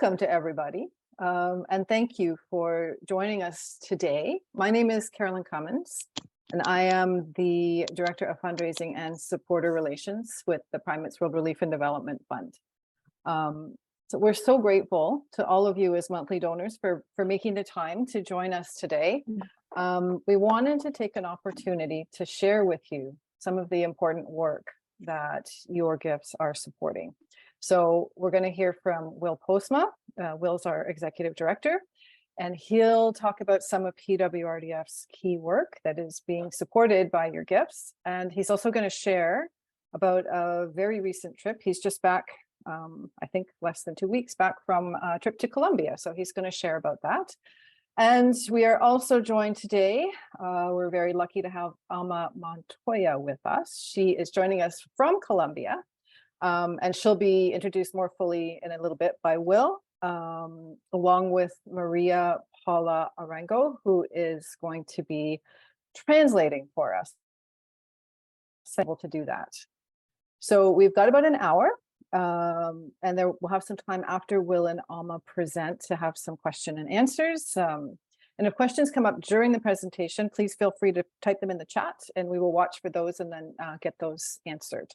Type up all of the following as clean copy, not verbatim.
welcome to everybody, and thank you for joining us today. My name is Carolyn Cummins, and I am the Director of Fundraising and Supporter Relations with the Primates World Relief and Development Fund. So we're so grateful to all of you as monthly donors for making the time to join us today. We wanted to take an opportunity to share with you some of the important work that your gifts are supporting. So we're going to hear from Will Postma. Will's our Executive Director, and he'll talk about some of PWRDF's key work that is being supported by your gifts. And he's also going to share about a very recent trip. He's just back, I think less than 2 weeks back from a trip to Colombia. So he's going to share about that. And we are also joined today, we're very lucky to have Alma Montoya with us. She is joining us from Colombia. And she'll be introduced more fully in a little bit by Will, along with Maria Paula Arango, who is going to be translating for us. Able to do that. So we've got about an hour, and then we'll have some time after Will and Alma present to have some question and answers. And if questions come up during the presentation, please feel free to type them in the chat, and we will watch for those and then get those answered.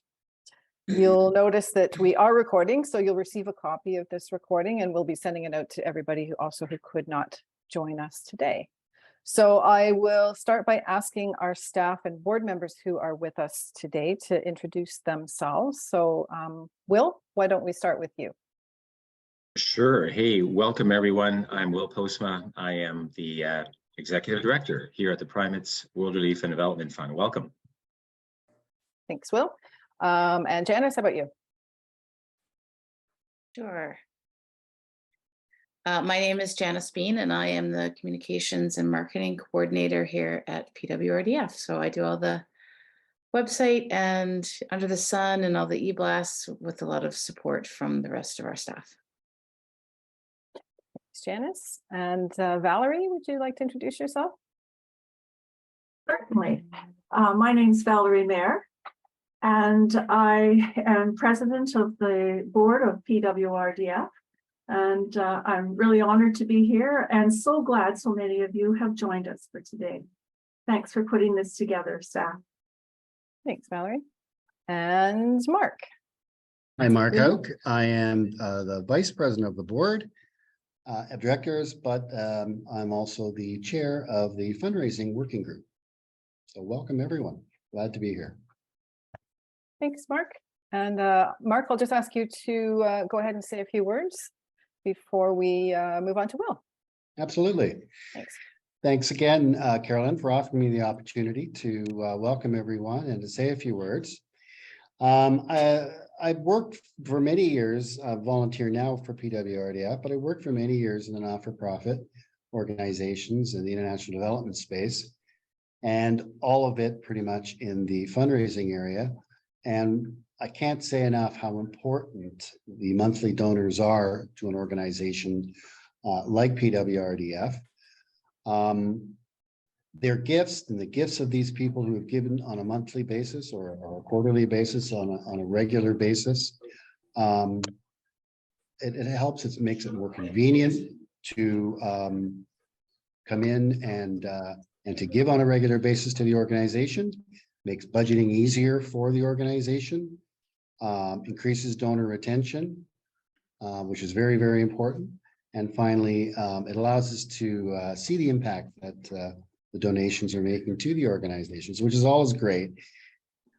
You'll notice that we are recording, so you'll receive a copy of this recording, and we'll be sending it out to everybody who could not join us today. So I will start by asking our staff and board members who are with us today to introduce themselves. So Will, why don't we start with you? Sure. Hey, welcome everyone. I'm Will Postma. I am the Executive Director here at the Primates World Relief and Development Fund. Welcome. Thanks, Will. And Janice, how about you? Sure. My name is Janice Bean, and I am the Communications and Marketing Coordinator here at PWRDF. So I do all the website and Under the Sun and all the e-blasts with a lot of support from the rest of our staff. Thanks, Janice. And Valerie, would you like to introduce yourself? Certainly. My name is Valerie Mayer, and I am president of the board of PWRDF. And I'm really honored to be here and so glad so many of you have joined us for today. Thanks for putting this together, staff. Thanks, Valerie. And Mark. Hi, Mark Hauk. I am the vice president of the board of directors, but I'm also the chair of the fundraising working group. So welcome, everyone. Glad to be here. Thanks, Mark. And Mark, I'll just ask you to go ahead and say a few words before we move on to Will. Absolutely. Thanks. Thanks again, Carolyn, for offering me the opportunity to welcome everyone and to say a few words. I've worked for many years, volunteer now for PWRDF, but I worked for many years in the not-for-profit organizations in the international development space, and all of it pretty much in the fundraising area. And I can't say enough how important the monthly donors are to an organization like PWRDF. Their gifts and the gifts of these people who have given on a monthly basis or a quarterly basis, on a regular basis, it helps. It makes it more convenient to come in and to give on a regular basis to the organization. Makes budgeting easier for the organization. Increases donor retention, which is very, very important. And finally, it allows us to see the impact that the donations are making to the organizations, which is always great.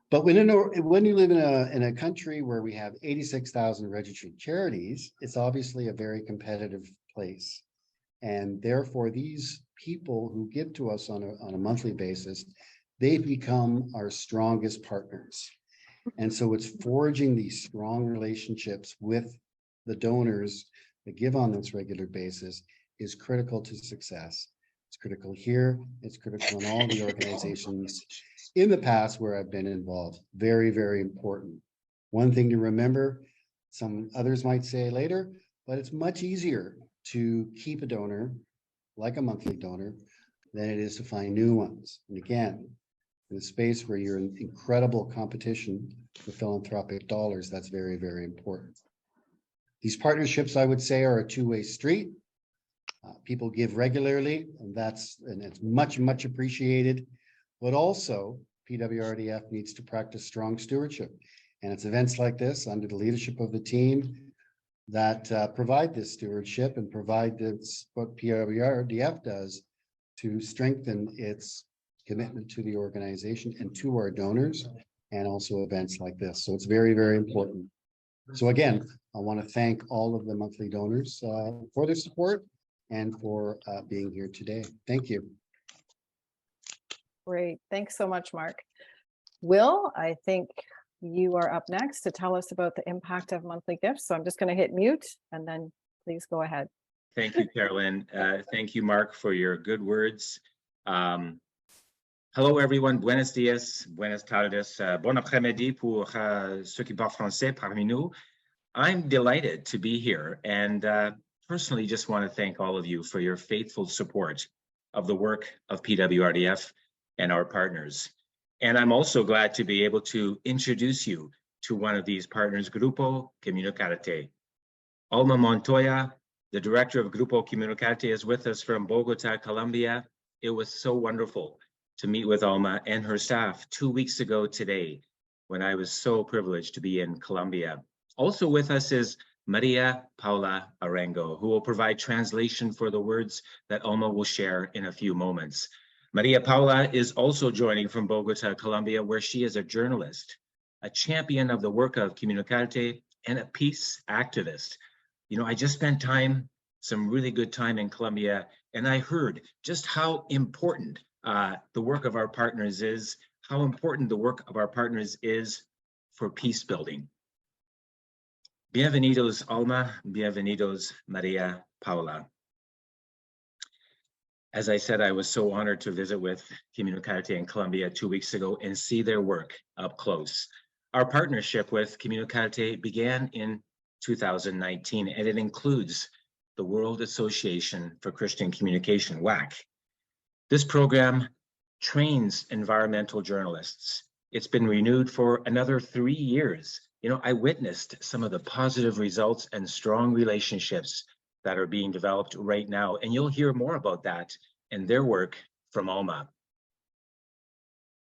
But when you live in a country where we have 86,000 registered charities, it's obviously a very competitive place. And therefore, these people who give to us on a monthly basis, they become our strongest partners. And so it's forging these strong relationships with the donors that give on this regular basis is critical to success. It's critical here. It's critical in all the organizations in the past where I've been involved. Very, very important. One thing to remember, some others might say later, but it's much easier to keep a donor, like a monthly donor, than it is to find new ones. And again, in a space where you're in incredible competition for philanthropic dollars, that's very, very important. These partnerships, I would say, are a two-way street. People give regularly, and it's much, much appreciated. But also, PWRDF needs to practice strong stewardship. And it's events like this, under the leadership of the team, that provide this stewardship and provide this, what PWRDF does to strengthen its commitment to the organization and to our donors, and also events like this. So it's very, very important. So again, I want to thank all of the monthly donors for their support and for being here today. Thank you. Great. Thanks so much, Mark. Will, I think you are up next to tell us about the impact of monthly gifts. So I'm just going to hit mute and then please go ahead. Thank you, Carolyn. Thank you, Mark, for your good words. Hello, everyone. Buenos dias, buenas tardes, bon après-midi pour ceux qui parlent français parmi nous. I'm delighted to be here and personally just want to thank all of you for your faithful support of the work of PWRDF and our partners. And I'm also glad to be able to introduce you to one of these partners, Grupo Comunicarte. Alma Montoya, the director of Grupo Comunicarte, is with us from Bogota, Colombia. It was so wonderful to meet with Alma and her staff 2 weeks ago today, when I was so privileged to be in Colombia. Also with us is Maria Paula Arango, who will provide translation for the words that Alma will share in a few moments. Maria Paula is also joining from Bogota, Colombia, where she is a journalist, a champion of the work of Comunicarte, and a peace activist. You know, I just spent some really good time in Colombia, and I heard just how important the work of our partners is, how important the work of our partners is for peace building. Bienvenidos, Alma. Bienvenidos, Maria Paula. As I said, I was so honored to visit with Comunicarte in Colombia 2 weeks ago and see their work up close. Our partnership with Comunicarte began in 2019, and it includes the World Association for Christian Communication, WAC. This program trains environmental journalists. It's been renewed for another 3 years. You know, I witnessed some of the positive results and strong relationships that are being developed right now, and you'll hear more about that and their work from Alma.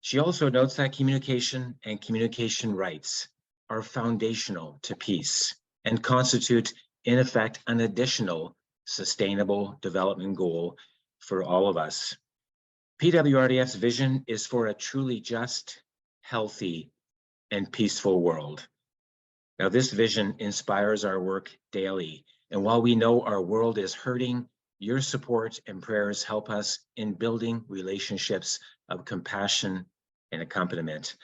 She also notes that communication and communication rights are foundational to peace and constitute, in effect, an additional sustainable development goal for all of us. PWRDF's vision is for a truly just, healthy, and peaceful world. Now, this vision inspires our work daily. And while we know our world is hurting, your support and prayers help us in building relationships of compassion and accompaniment.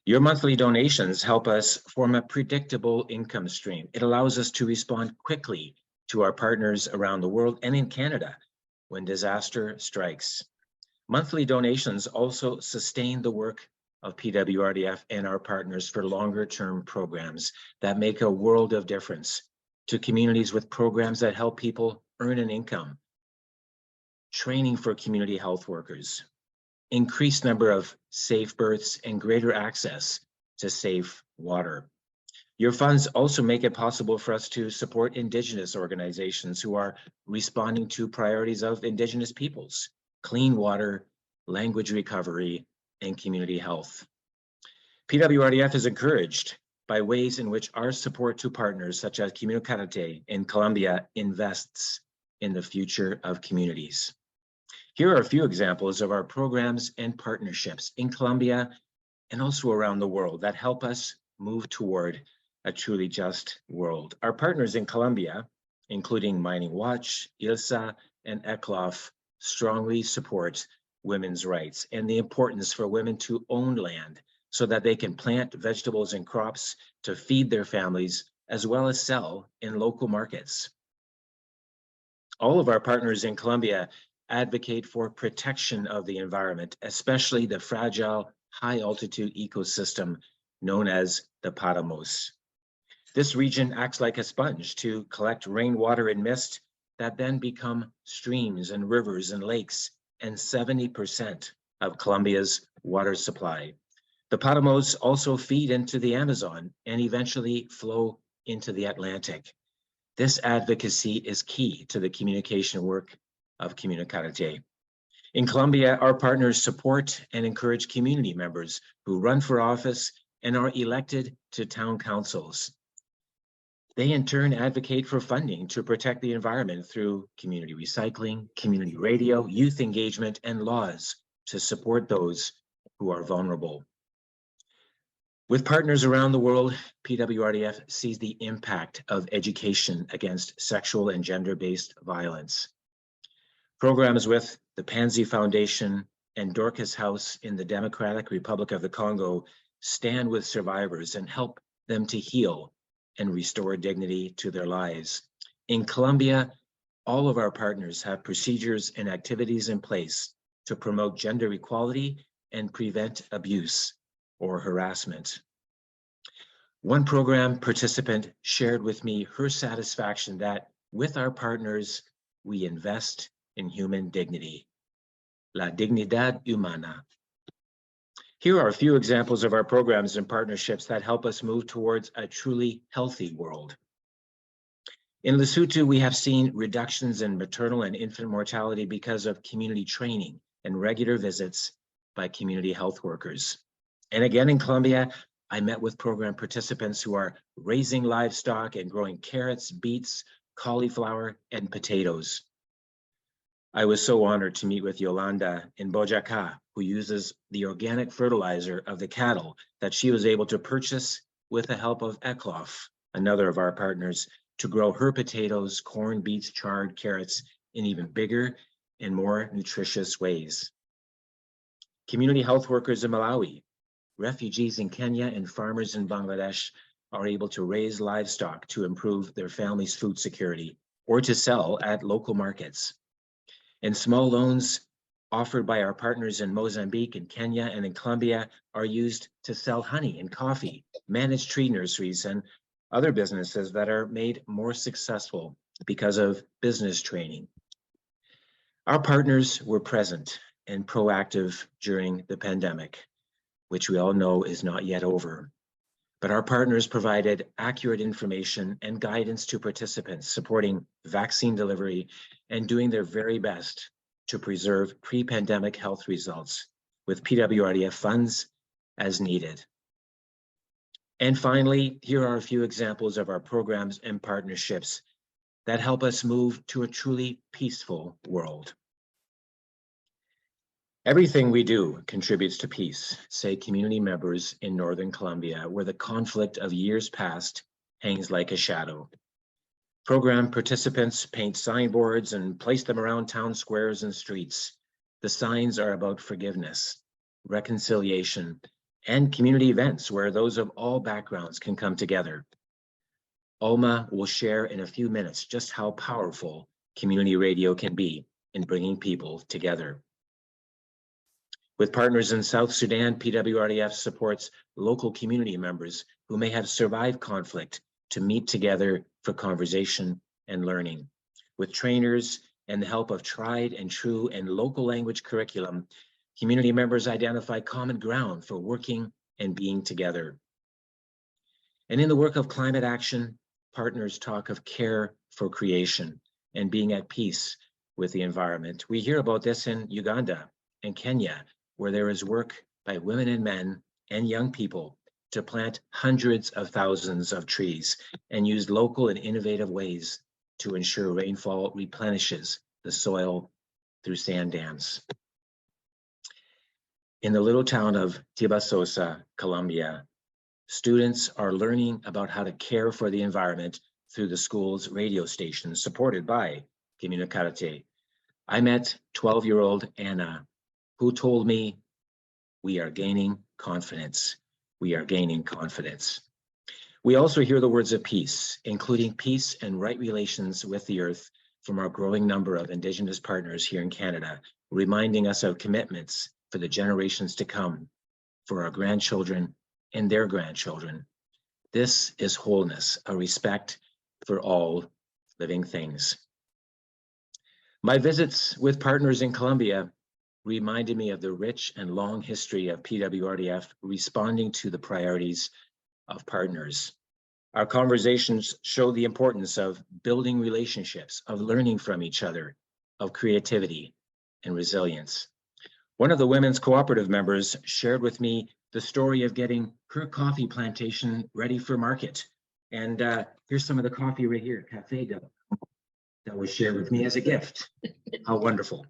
Your monthly donations help us form a predictable income stream. It allows us to respond quickly to our partners around the world and in Canada when disaster strikes. Monthly donations also sustain the work of PWRDF and our partners for longer-term programs that make a world of difference to communities with programs that help people earn an income, training for community health workers, increased number of safe births, and greater access to safe water. Your funds also make it possible for us to support Indigenous organizations who are responding to priorities of Indigenous peoples, clean water, language recovery, and community health. PWRDF is encouraged by ways in which our support to partners such as Comunicarte in Colombia invests in the future of communities. Here are a few examples of our programs and partnerships in Colombia and also around the world that help us move toward a truly just world. Our partners in Colombia, including Mining Watch, ILSA, and ECLOF, strongly support women's rights and the importance for women to own land so that they can plant vegetables and crops to feed their families as well as sell in local markets. All of our partners in Colombia advocate for protection of the environment, especially the fragile high-altitude ecosystem known as the Paramos. This region acts like a sponge to collect rainwater and mist that then become streams and rivers and lakes and 70% of Colombia's water supply. The Paramos also feed into the Amazon and eventually flow into the Atlantic. This advocacy is key to the communication work of Comunicarte. In Colombia, our partners support and encourage community members who run for office and are elected to town councils. They in turn advocate for funding to protect the environment through community recycling, community radio, youth engagement, and laws to support those who are vulnerable. With partners around the world, PWRDF sees the impact of education against sexual and gender-based violence. Programs with the Pansy Foundation and Dorcas House in the Democratic Republic of the Congo stand with survivors and help them to heal and restore dignity to their lives. In Colombia, all of our partners have procedures and activities in place to promote gender equality and prevent abuse or harassment. One program participant shared with me her satisfaction that with our partners, we invest in human dignity. La dignidad humana. Here are a few examples of our programs and partnerships that help us move towards a truly healthy world. In Lesotho, we have seen reductions in maternal and infant mortality because of community training and regular visits by community health workers. And again, in Colombia, I met with program participants who are raising livestock and growing carrots, beets, cauliflower, and potatoes. I was so honored to meet with Yolanda in Boyacá, who uses the organic fertilizer of the cattle that she was able to purchase with the help of Eklof, another of our partners, to grow her potatoes, corn, beets, chard, carrots in even bigger and more nutritious ways. Community health workers in Malawi, refugees in Kenya, and farmers in Bangladesh are able to raise livestock to improve their family's food security or to sell at local markets. And small loans offered by our partners in Mozambique and Kenya and in Colombia are used to sell honey and coffee, manage tree nurseries, and other businesses that are made more successful because of business training. Our partners were present and proactive during the pandemic, which we all know is not yet over. But our partners provided accurate information and guidance to participants, supporting vaccine delivery and doing their very best to preserve pre-pandemic health results with PWRDF funds as needed. And finally, here are a few examples of our programs and partnerships that help us move to a truly peaceful world. Everything we do contributes to peace, say community members in Northern Colombia, where the conflict of years past hangs like a shadow. Program participants paint signboards and place them around town squares and streets. The signs are about forgiveness, reconciliation, and community events where those of all backgrounds can come together. Alma will share in a few minutes just how powerful community radio can be in bringing people together. With partners in South Sudan, PWRDF supports local community members who may have survived conflict to meet together for conversation and learning. With trainers and the help of tried and true and local language curriculum, community members identify common ground for working and being together. And in the work of climate action, partners talk of care for creation and being at peace with the environment. We hear about this in Uganda and Kenya, where there is work by women and men and young people to plant hundreds of thousands of trees and use local and innovative ways to ensure rainfall replenishes the soil through sand dams. In the little town of Tibasosa, Colombia, students are learning about how to care for the environment through the school's radio station supported by Comunicarte. I met 12-year-old Anna, who told me, "We are gaining confidence. We are gaining confidence." We also hear the words of peace, including peace and right relations with the earth from our growing number of Indigenous partners here in Canada, reminding us of commitments for the generations to come, for our grandchildren and their grandchildren. This is wholeness, a respect for all living things. My visits with partners in Colombia reminded me of the rich and long history of PWRDF responding to the priorities of partners. Our conversations show the importance of building relationships, of learning from each other, of creativity and resilience. One of the women's cooperative members shared with me the story of getting her coffee plantation ready for market. And here's some of the coffee right here, Café that was shared with me as a gift. How wonderful.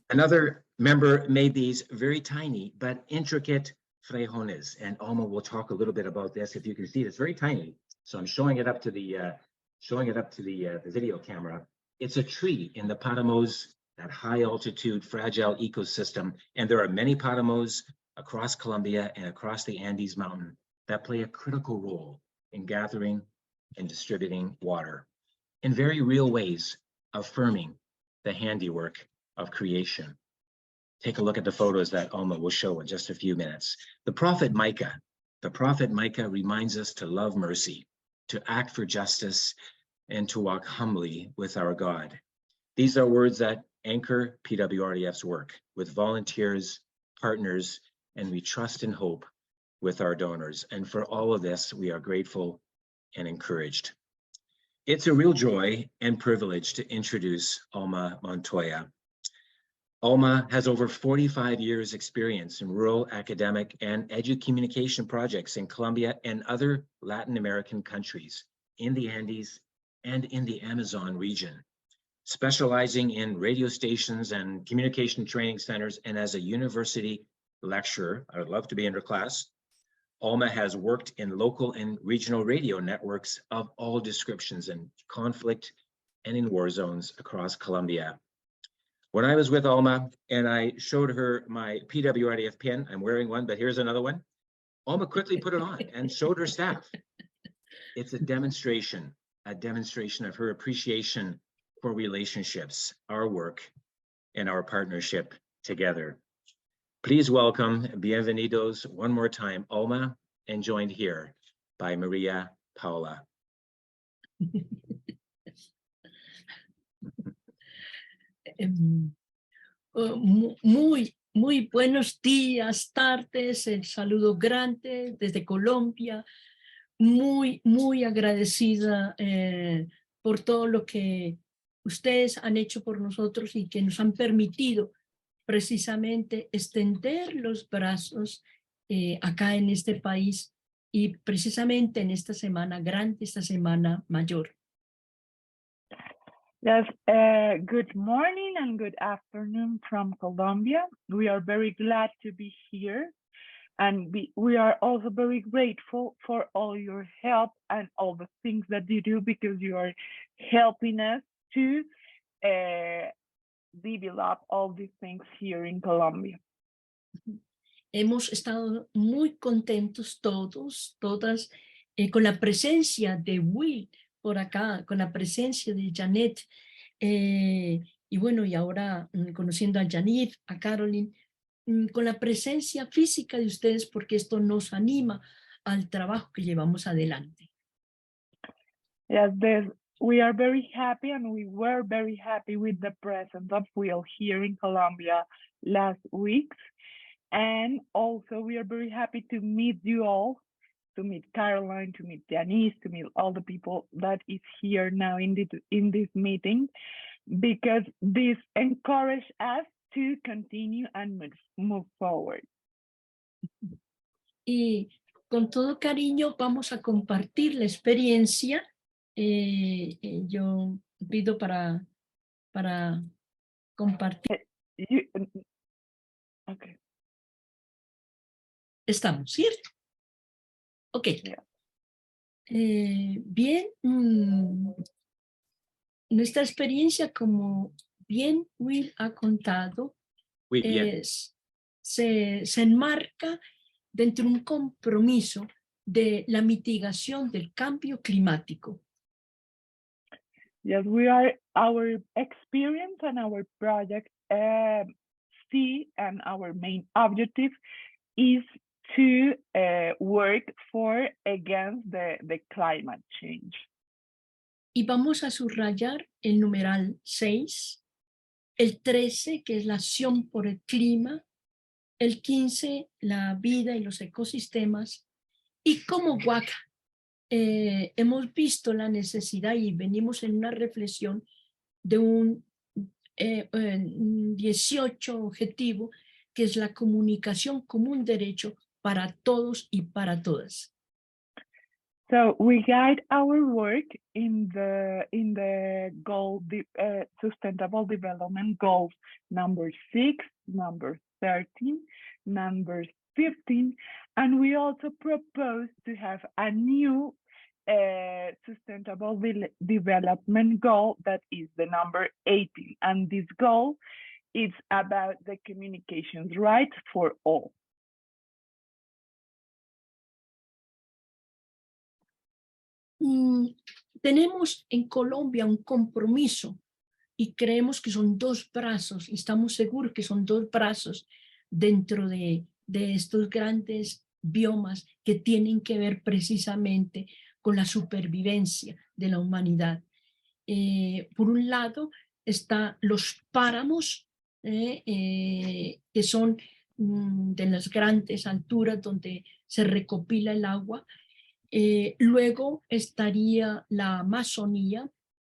Another member made these very tiny but intricate frejones, and Alma will talk a little bit about this. If you can see, it's very tiny. So I'm showing it up to the video camera. It's a tree in the Paramos, that high altitude, fragile ecosystem. And there are many Paramos across Colombia and across the Andes Mountain that play a critical role in gathering and distributing water in very real ways, affirming the handiwork of creation. Take a look at the photos that Alma will show in just a few minutes. The prophet Micah reminds us to love mercy, to act for justice, and to walk humbly with our God. These are words that anchor PWRDF's work with volunteers, partners, and we trust and hope with our donors. And for all of this, we are grateful and encouraged. It's a real joy and privilege to introduce Alma Montoya. Alma has over 45 years experience in rural academic and edu-communication projects in Colombia and other Latin American countries, in the Andes and in the Amazon region, specializing in radio stations and communication training centers, and as a university lecturer. I would love to be in her class. Alma has worked in local and regional radio networks of all descriptions in conflict and in war zones across Colombia. When I was with Alma and I showed her my PWRDF pin, I'm wearing one, but here's another one. Alma quickly put it on and showed her staff. It's a demonstration of her appreciation for relationships, our work, and our partnership together. Please welcome, bienvenidos one more time, Alma, and joined here by Maria Paula. Muy buenos días, tardes, el saludo grande desde Colombia. Muy agradecida por todo lo que ustedes han hecho por nosotros y que nos han permitido precisamente extender los brazos acá en este país y precisamente en esta semana grande, esta semana mayor. Yes, good morning and good afternoon from Colombia. We are very glad to be here, and we are also very grateful for all your help and all the things that you do, because you are helping us to develop all these things here in Colombia. Hemos estado muy contentos todas, con la presencia de Will por acá, con la presencia de Janet, y bueno, y ahora conociendo a Janit, a Caroline, con la presencia física de ustedes, porque esto nos anima al trabajo que llevamos adelante. Yes, we are very happy, and we were very happy with the presence of Will here in Colombia last week. And also we are very happy to meet you all, to meet Caroline, to meet Janice, to meet all the people that is here now in this meeting, because this encourages us to continue and move forward. Y con todo cariño vamos a compartir la experiencia. Yo pido para compartir. Okay. Estamos, ¿cierto? Ok. Yeah. Bien, nuestra experiencia, como bien Will ha contado, se enmarca dentro de un compromiso de la mitigación del cambio climático. Yes, our experience and our project see, and our main objective is to work against the climate change. Y vamos a subrayar el numeral 6, el 13, que es la acción por el clima, el 15, la vida y los ecosistemas, y como WAC hemos visto la necesidad y venimos en una reflexión de un 18 objetivo, que es la comunicación como un derecho para todos y para todas. So we guide our work in the Sustainable Development Goals number 6, number 13, number 15, and we also propose to have a new Sustainable Development Goal that is the number 18, and this goal is about the communications rights for all. Tenemos en Colombia un compromiso y creemos que son dos brazos, y estamos seguros que son dos brazos dentro de estos grandes biomas que tienen que ver precisamente con la supervivencia de la humanidad. Por un lado están los páramos, que son de las grandes alturas donde se recopila el agua. Luego estaría la Amazonía,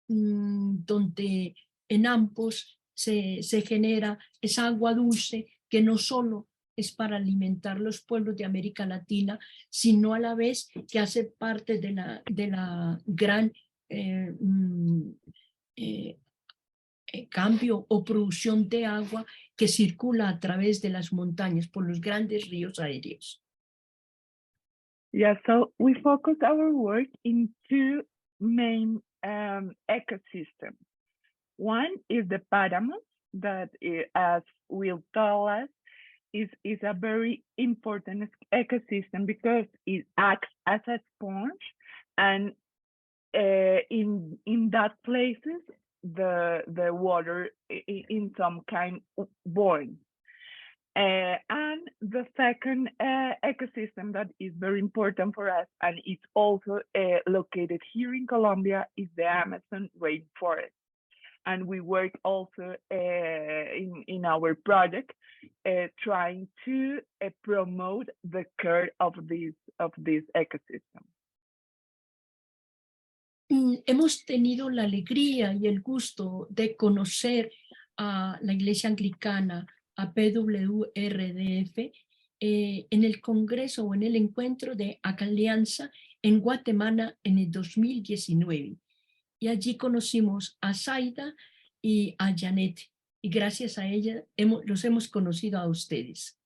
donde en ambos se genera esa agua dulce que no solo es para alimentar los pueblos de América Latina, sino a la vez que hace parte de la gran cambio o producción de agua que circula a través de las montañas por los grandes ríos aéreos. Yeah, so we focus our work in two main ecosystems. One is the páramos, that as will tell us, is a very important ecosystem because it acts as a sponge, and in that places the water in some kind born. And the second ecosystem that is very important for us, and it's also located here in Colombia, is the Amazon rainforest. And we work also in our project trying to promote the care of this ecosystem. Hemos tenido la alegría y el gusto de conocer a la Iglesia Anglicana, a PWRDF, en el Congreso o en el encuentro de Alianza en Guatemala en el 2019. Y allí conocimos a Zaida y a Janet, y gracias a ella los hemos conocido a ustedes.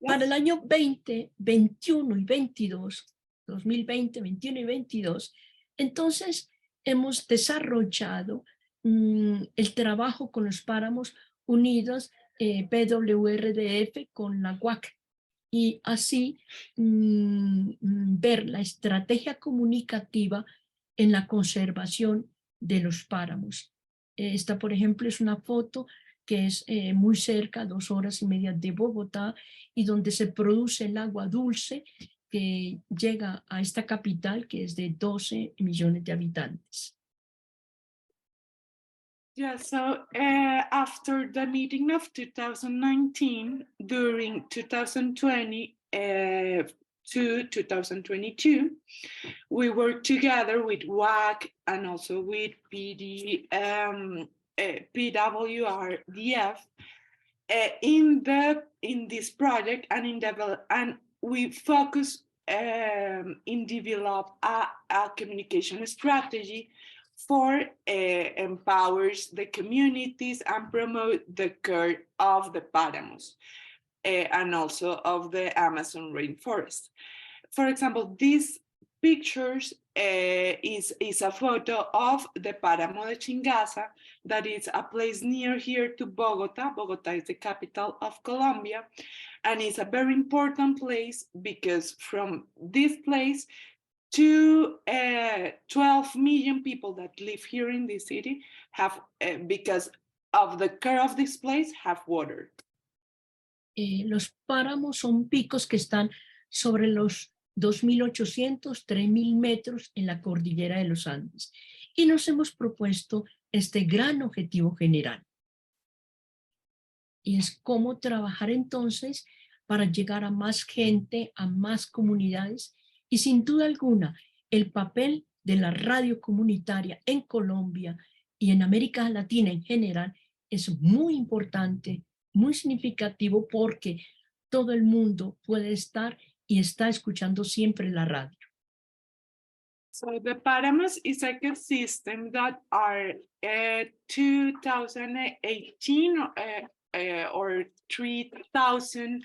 Para el año 20, 21 y 22, 2020, 21 y 22, entonces hemos desarrollado el trabajo con los páramos unidos, PWRDF con la UAC, y así ver la estrategia comunicativa en la conservación de los páramos. Esta, por ejemplo, es una foto que es muy cerca, 2 horas y media de Bogotá, y donde se produce el agua dulce que llega a esta capital que es de 12 millones de habitantes. Yeah, so after the meeting of 2019, during 2020 to 2022, we worked together with WAC and also with PWRDF in this project, and we focus in develop a communication strategy for empowers the communities and promote the care of the páramos and also of the Amazon rainforest. For example, these pictures is a photo of the Páramo de Chingaza, that is a place near here to Bogota. Bogota is the capital of Colombia, and it's a very important place because from this place, 12 million people that live here in this city have, because of the care of this place, have water. Los páramos son picos que están sobre los 2.800, 3.000 metros en la cordillera de los Andes. Y nos hemos propuesto este gran objetivo general. Y es cómo trabajar entonces para llegar a más gente, a más comunidades, Y sin duda alguna, el papel de la radio comunitaria en Colombia y en América Latina en general es muy importante, muy significativo, porque todo el mundo puede estar y está escuchando siempre la radio. So the Paramus is a ecosystem that are 2018 or 3,000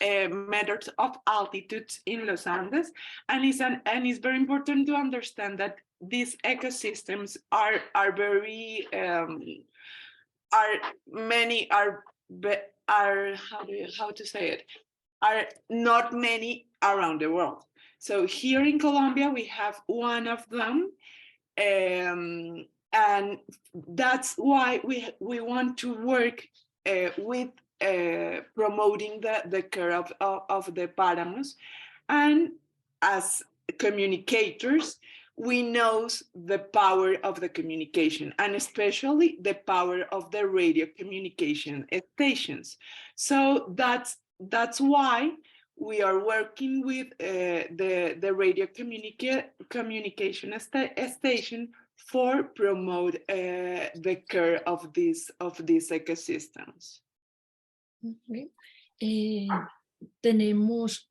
meters of altitude in Los Andes, and it's very important to understand that these ecosystems are very how to say it, are not many around the world. So here in Colombia, we have one of them, and that's why we want to work with promoting the care of the páramos. And as communicators, we know the power of the communication, and especially the power of the radio communication stations. So that's why we are working with the radio communication station for promote the care of these ecosystems. Okay. Tenemos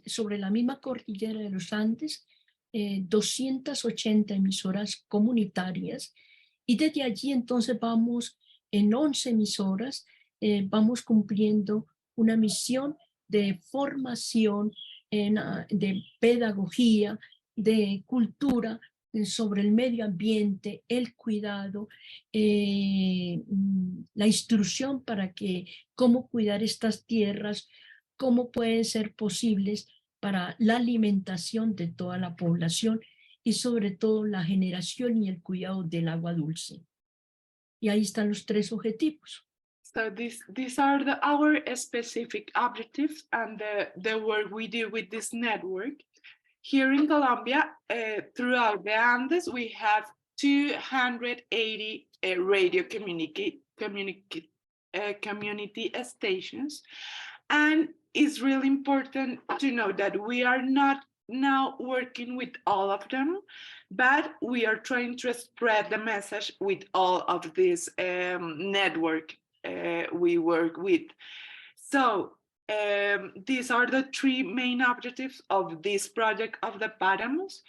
sobre la misma cordillera de los Andes 280 emisoras comunitarias, y desde allí entonces vamos en 11 emisoras, vamos cumpliendo una misión de formación, de pedagogía, de cultura sobre el medio ambiente, el cuidado, la instrucción para cómo cuidar estas tierras, cómo pueden ser posibles para la alimentación de toda la población y sobre todo la generación y el cuidado del agua dulce. Y ahí están los 3 objetivos. So these are our specific objectives and the work we do with this network. Here in Colombia, throughout the Andes, we have 280 radio community stations. And it's really important to know that we are not now working with all of them, but we are trying to spread the message with all of this network we work with. So these are the 3 main objectives of this project of the Páramos,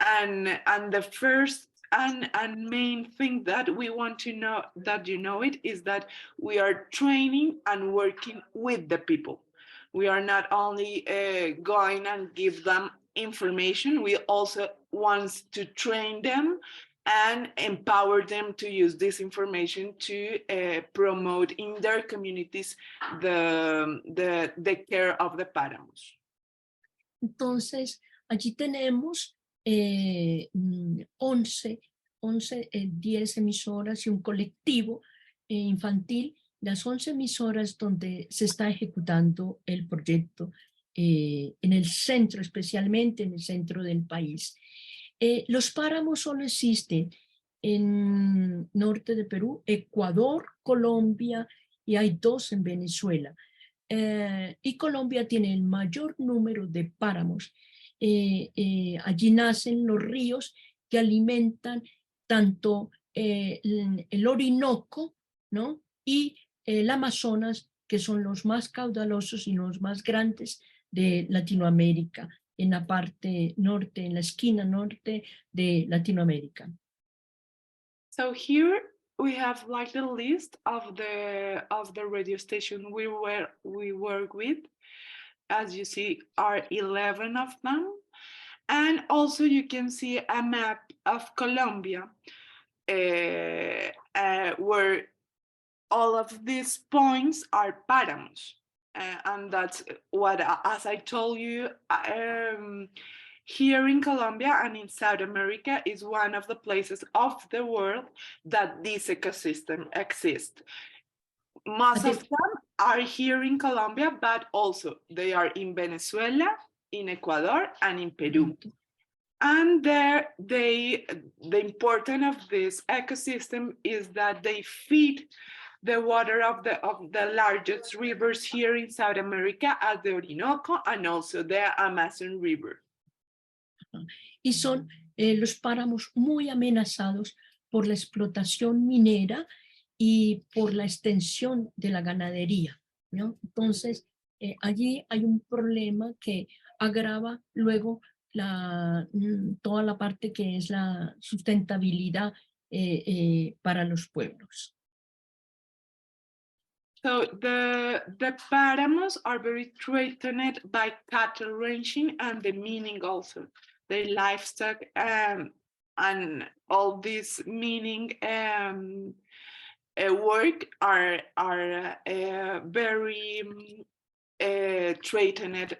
and the first and main thing that we want to know, that you know it, is that we are training and working with the people. We are not only going and give them information, we also want to train them and empower them to use this information to promote in their communities the care of the páramos. Entonces, allí tenemos 10 emisoras y un colectivo infantil, las 11 emisoras donde se está ejecutando el proyecto en el centro, especialmente en el centro del país. Los páramos solo existen en norte de Perú, Ecuador, Colombia, y hay 2 en Venezuela. Y Colombia tiene el mayor número de páramos. Allí nacen los ríos que alimentan tanto el Orinoco, ¿no?, y el Amazonas, que son los más caudalosos y los más grandes de Latinoamérica, en la parte norte, en la esquina norte de Latinoamérica. So here we have like the list of the radio station we work with. As you see, are 11 of them, and also you can see a map of Colombia where all of these points are páramos. And that's what, as I told you, here in Colombia and in South America is one of the places of the world that this ecosystem exists. Most of them are here in Colombia, but also they are in Venezuela, in Ecuador, and in Peru. And the importance of this ecosystem is that they feed the water of the largest rivers here in South America, as the Orinoco and also the Amazon River. Y son los páramos muy amenazados por la explotación minera y por la extensión de la ganadería, ¿no? Entonces, allí hay un problema que agrava luego toda la parte que es la sustentabilidad para los pueblos. So the páramos are very threatened by cattle ranching and the mining also. The livestock and all this mining work are very threatened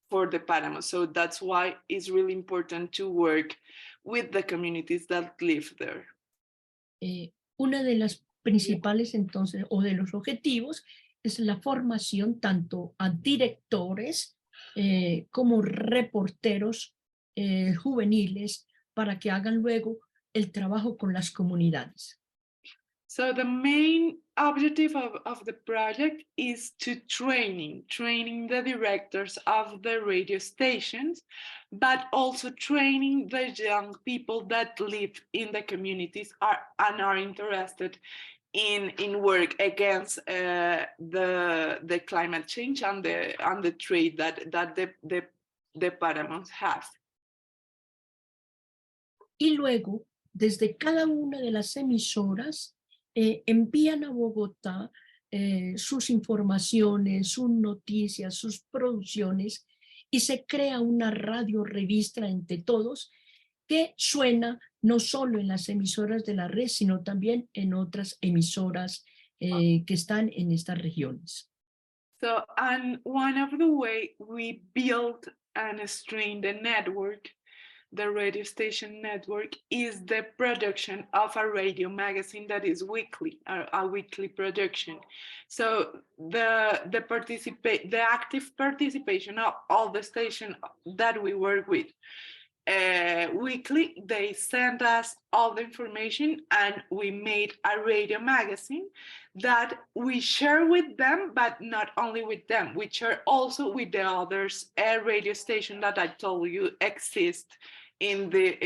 for the páramos. So that's why it's really important to work with the communities that live there. Una de las principales entonces o de los objetivos es la formación tanto a directores como reporteros juveniles para que hagan luego el trabajo con las comunidades. So the main objective of the project is to training the directors of the radio stations, but also training the young people that live in the communities and are interested in work against the climate change and the trade that the páramos have. Y luego, desde cada una de las emisoras, envían a Bogotá sus informaciones, sus noticias, sus producciones, y se crea una radio revista entre todos que suena no solo en las emisoras de la red, sino también en otras emisoras que están en estas regiones. So, and one of the way we build and strain the network, the radio station network, is the production of a radio magazine that is weekly, a weekly production. So the active participation of all the stations that we work with weekly, they send us all the information and we made a radio magazine that we share with them, but not only with them, we share also with the others radio station that I told you exist in the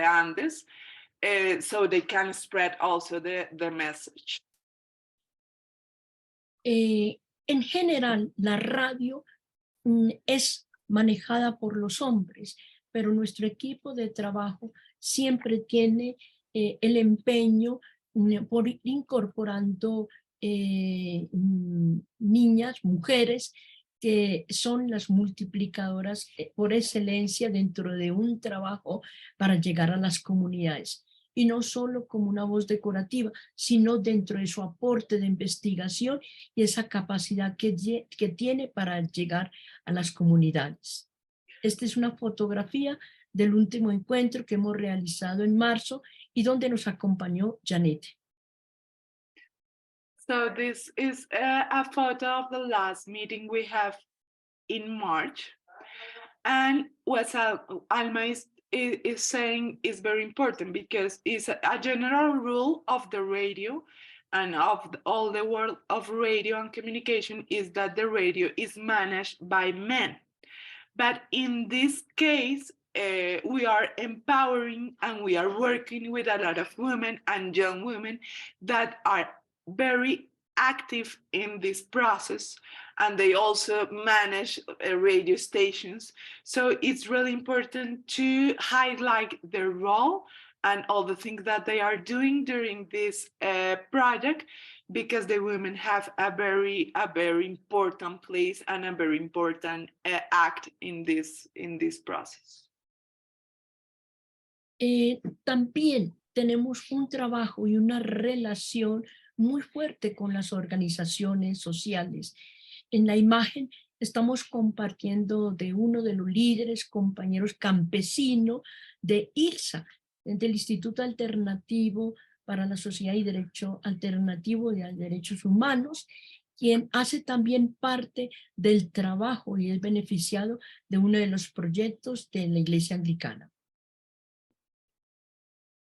Andes, so they can spread also the message. En general, la radio es manejada por los hombres, pero nuestro equipo de trabajo siempre tiene el empeño por ir incorporando niñas, mujeres, que son las multiplicadoras por excelencia dentro de un trabajo para llegar a las comunidades. Y no solo como una voz decorativa, sino dentro de su aporte de investigación y esa capacidad que tiene para llegar a las comunidades. Esta es una fotografía del último encuentro que hemos realizado en marzo y donde nos acompañó Janet. So this is a photo of the last meeting we have in March. And what Alma is saying is very important because it's a general rule of the radio and of all the world of radio and communication is that the radio is managed by men. But in this case, we are empowering and we are working with a lot of women and young women that are very active in this process, and they also manage radio stations. So it's really important to highlight their role and all the things that they are doing during this project, because the women have a very important place and a very important act in this process. También tenemos un trabajo y una relación muy fuerte con las organizaciones sociales. En la imagen estamos compartiendo de uno de los líderes, compañeros campesinos de IRSA, del Instituto Alternativo para la Sociedad y Derecho Alternativo de Derechos Humanos, quien hace también parte del trabajo y es beneficiado de uno de los proyectos de la Iglesia Anglicana.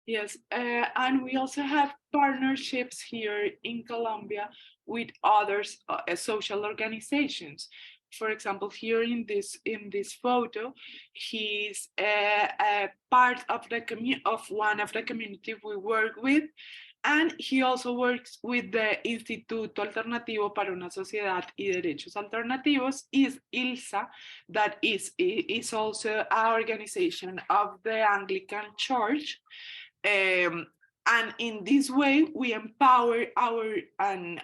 Yes, and we also have partnerships here in Colombia with other social organizations. for example, here in this photo, he's a part of the one of the community we work with, and he also works with the Instituto Alternativo para una Sociedad y Derechos Alternativos, is ILSA, that is also an organization of the Anglican Church. And in this way, we empower and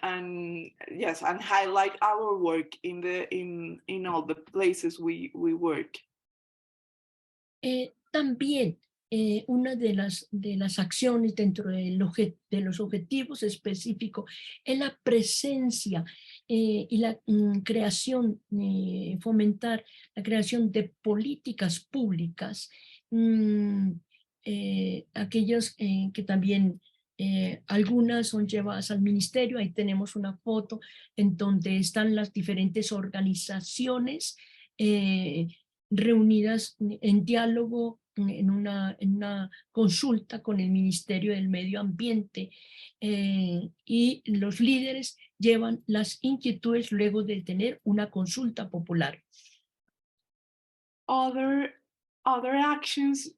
highlight our work in all the places we work. También una de las acciones dentro de los objetivos específicos es la presencia y la creación, fomentar la creación de políticas públicas, aquellos que también algunas son llevadas al ministerio. Ahí tenemos una foto en donde están las diferentes organizaciones reunidas en diálogo, en una consulta con el Ministerio del Medio Ambiente, y los líderes llevan las inquietudes luego de tener una consulta popular. Other actions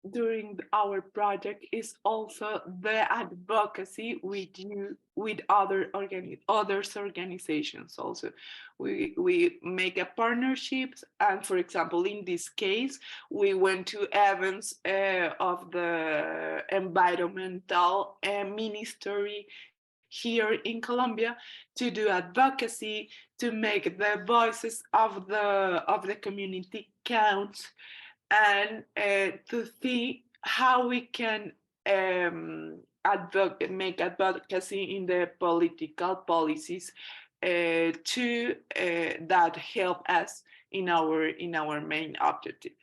during our project is also the advocacy we do with other organizations. Also, we make a partnerships, and for example, in this case, we went to events of the environmental ministry here in Colombia to do advocacy, to make the voices of the community count, and to see how we can make advocacy in the political policies to that help us in our main objective.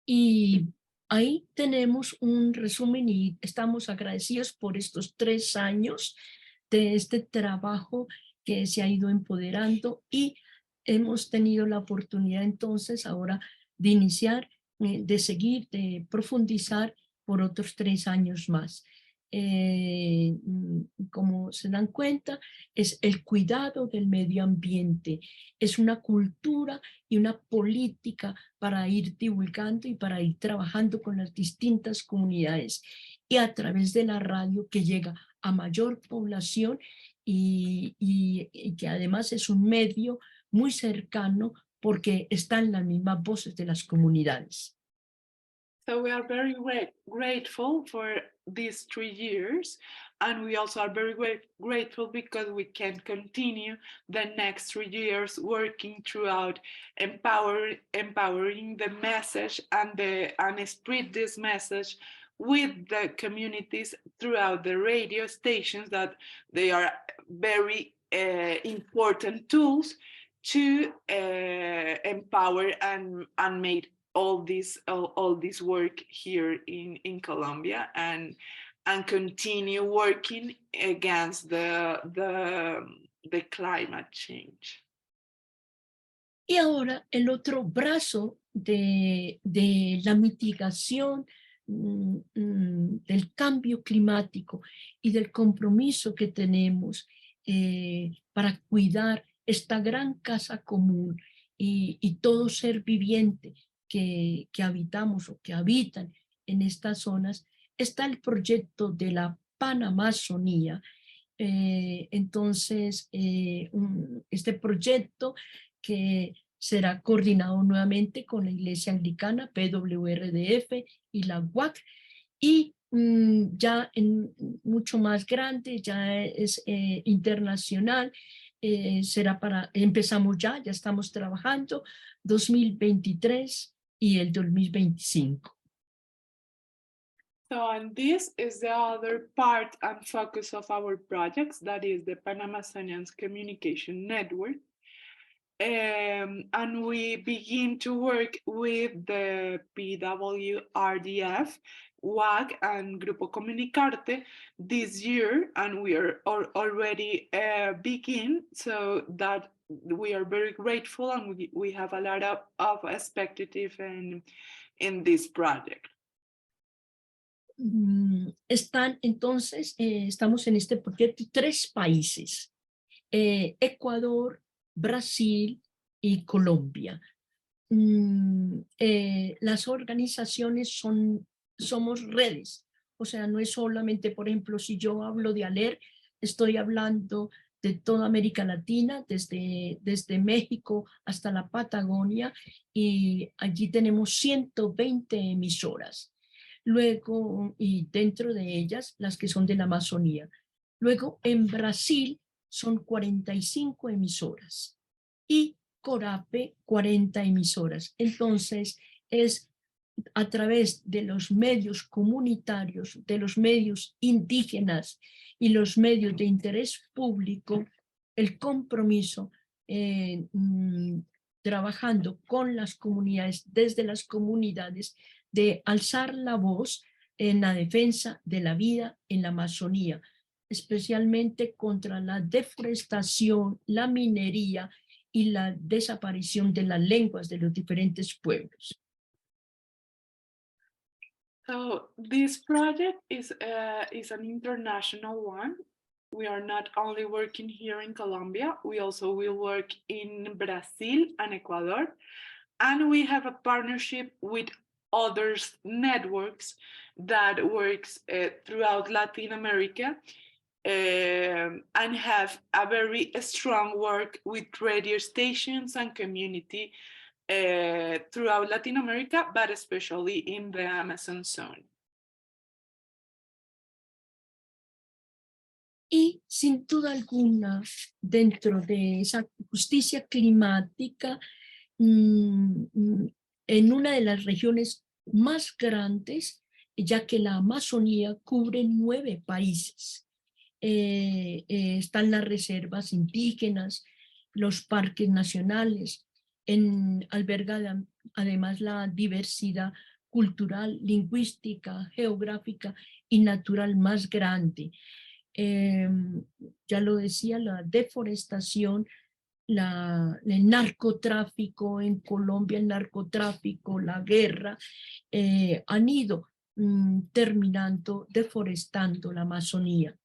Y ahí tenemos un resumen y estamos agradecidos por estos 3 años de este trabajo que se ha ido empoderando, y hemos tenido la oportunidad entonces ahora de iniciar, de seguir, de profundizar por otros 3 años más. Como se dan cuenta, es el cuidado del medio ambiente, es una cultura y una política para ir divulgando y para ir trabajando con las distintas comunidades, y a través de la radio que llega a mayor población y que además es un medio muy cercano porque están las mismas voces de las comunidades. So we are very grateful for these 3 years, and we also are very grateful because we can continue the next 3 years working throughout empowering the message and spread this message with the communities throughout the radio stations, that they are very important tools to empower and make all this work here in Colombia, and continue working against the climate change. Y ahora el otro brazo de la mitigación del cambio climático y del compromiso que tenemos para cuidar esta gran casa común y todo ser viviente que habitamos o que habitan en estas zonas, está el proyecto de la Panamazonía. Entonces, este proyecto que será coordinado nuevamente con la Iglesia Anglicana, PWRDF y la UAC, y ya mucho más grande, ya es internacional. Será empezamos ya estamos trabajando 2023 y el 2025. So, and this is the other part and focus of our projects, that is the Pan-Amazonian Communication Network. And we begin to work with the PWRDF, WAC, and Grupo Comunicarte this year, and we are already begin, so that we are very grateful, and we have a lot of expectative in this project. Están entonces, estamos en este proyecto 3 países. Ecuador, Brasil y Colombia. Las organizaciones somos redes, o sea, no es solamente, por ejemplo, si yo hablo de ALER, estoy hablando de toda América Latina, desde México hasta la Patagonia, y allí tenemos 120 emisoras. Luego, y dentro de ellas, las que son de la Amazonía. Luego, en Brasil son 45 emisoras y Corape 40 emisoras. Entonces, es a través de los medios comunitarios, de los medios indígenas y los medios de interés público, el compromiso trabajando con las comunidades, desde las comunidades, de alzar la voz en la defensa de la vida en la Amazonía, especialmente contra la deforestación, la minería y la desaparición de las lenguas de los diferentes pueblos. So this project is an international one. We are not only working here in Colombia, we also will work in Brazil and Ecuador. And we have a partnership with other networks that works throughout Latin America and have a very strong work with radio stations and community throughout Latin America, but especially in the Amazon zone. Y sin duda alguna, dentro de esa justicia climática, en una de las regiones más grandes, ya que la Amazonía cubre 9 países. Están las reservas indígenas, los parques nacionales, alberga además la diversidad cultural, lingüística, geográfica y natural más grande. Ya lo decía, la deforestación, el narcotráfico en Colombia, el narcotráfico, la guerra, han ido terminando, deforestando la Amazonía.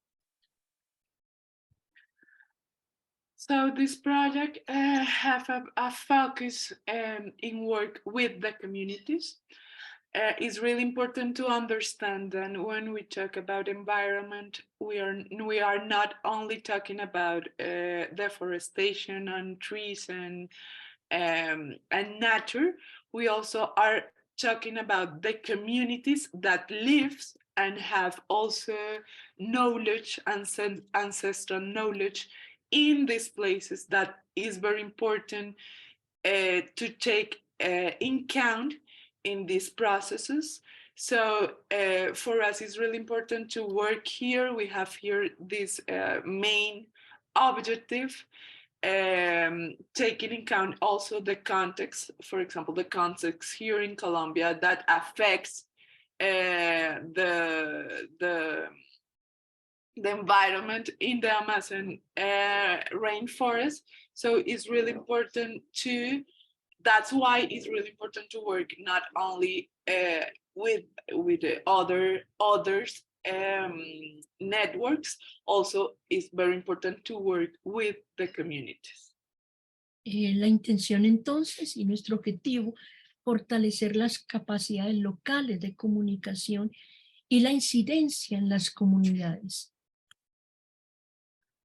So this project have a focus in work with the communities. It's really important to understand that when we talk about environment, we are not only talking about deforestation and trees and nature. We also are talking about the communities that lives and have also knowledge and ancestral knowledge in these places that is very important to take in count in these processes. So for us, it's really important to work here. We have here this main objective, taking in account also the context, for example, the context here in Colombia that affects the environment in the Amazon rainforest. So it's really important that's why it's really important to work not only with others networks, also it's very important to work with the communities. La intención entonces y nuestro objetivo, fortalecer las capacidades locales de comunicación y la incidencia en las comunidades.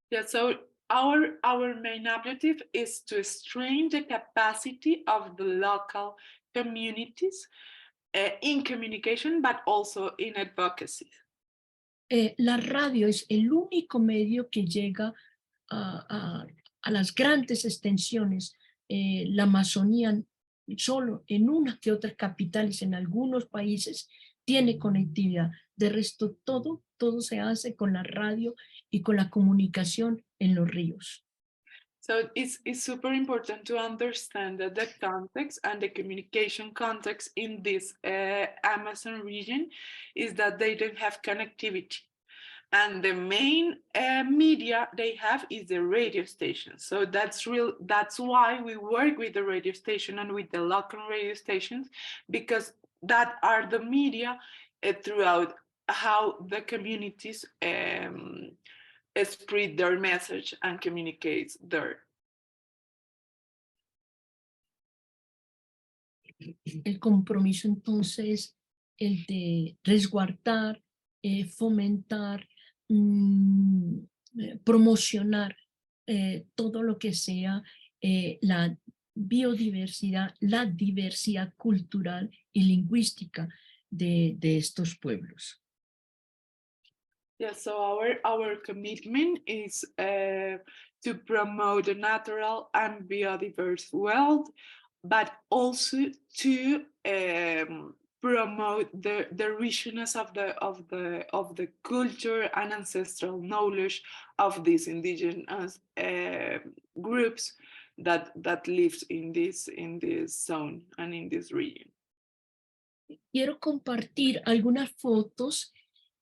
Yeah, so our main objective is to strengthen the capacity of the local communities in communication, but also in advocacy. La radio es el único medio que llega a las grandes extensiones. La Amazonía solo en una que otras capitales, en algunos países, tiene conectividad. De resto, todo se hace con la radio y con la comunicación en los ríos. So it's super important to understand that the context and the communication context in this Amazon region is that they don't have connectivity. And the main media they have is the radio station. So that's why we work with the radio station and with the local radio stations, because that are the media throughout how the communities spread their message and communicate their. El compromiso entonces, el de resguardar, fomentar, promocionar todo lo que sea la biodiversidad, la diversidad cultural y lingüística de estos pueblos. Yeah, so our commitment is to promote a natural and biodiverse world, but also to promote the richness of the culture and ancestral knowledge of these indigenous groups that lives in this zone and in this region. Quiero compartir algunas fotos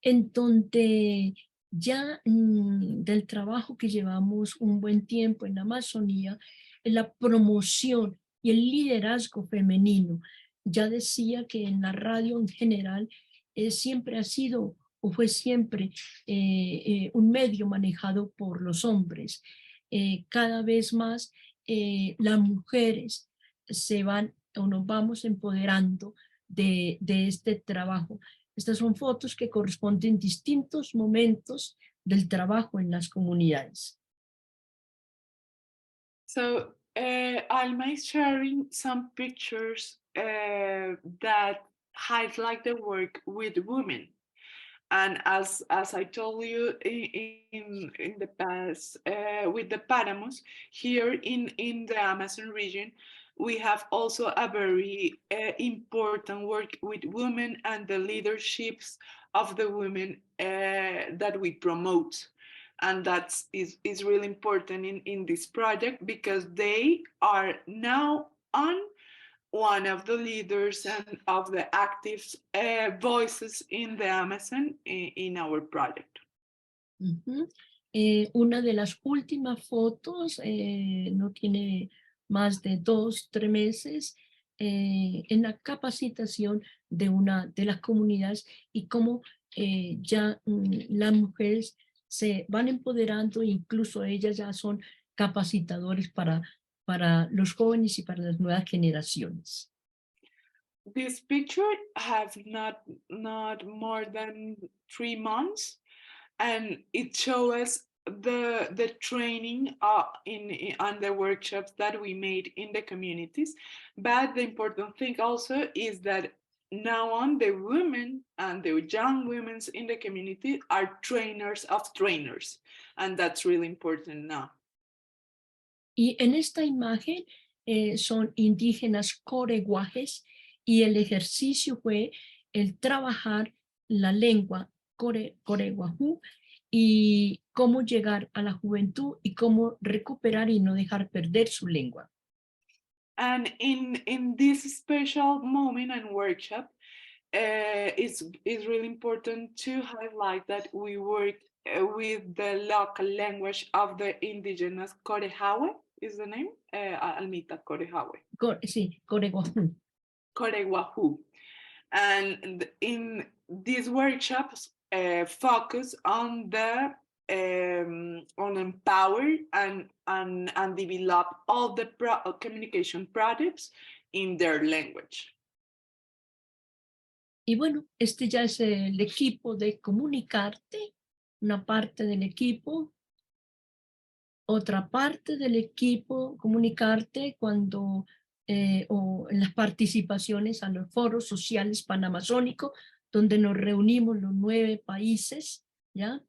en donde ya del trabajo que llevamos un buen tiempo en la Amazonía, en la promoción y el liderazgo femenino. Ya decía que en la radio en general siempre ha sido o fue siempre un medio manejado por los hombres. Cada vez más las mujeres se van o nos vamos empoderando de este trabajo. Estas son fotos que corresponden a distintos momentos del trabajo en las comunidades. So Alma is sharing some pictures that highlight the work with women. And as I told you in the past, with the Paramos, here in the Amazon region, we have also a very important work with women and the leaderships of the women that we promote. And that is really important in this project because they are now on one of the leaders and of the active voices in the Amazon in our project. Una de las últimas fotos, no tiene más de 2-3 meses, en la capacitación de las comunidades y cómo ya las mujeres se van empoderando, incluso ellas ya son capacitadores para los jóvenes y para las nuevas generaciones. This picture have not more than 3 months, and it shows the training on the workshops that we made in the communities. But the important thing also is that now on the women and the young women in the community are trainers of trainers, and that's really important now. Y en esta imagen son indígenas coreguajes y el ejercicio fue el trabajar la lengua coreguajú y cómo llegar a la juventud y cómo recuperar y no dejar perder su lengua. And in this special moment and workshop, it's really important to highlight that we work with the local language of the indigenous Corehawe, is the name? Almita Corehawe. Sí, coreguajú. Coreguajú. And in these workshops, focus on the on empower and develop all the communication products in their language. Y bueno, este ya es el equipo de Comunicarte, una parte del equipo. Otra parte del equipo Comunicarte cuando o en las participaciones a los foros sociales panamazónicos, donde nos reunimos los 9 países, ¿ya?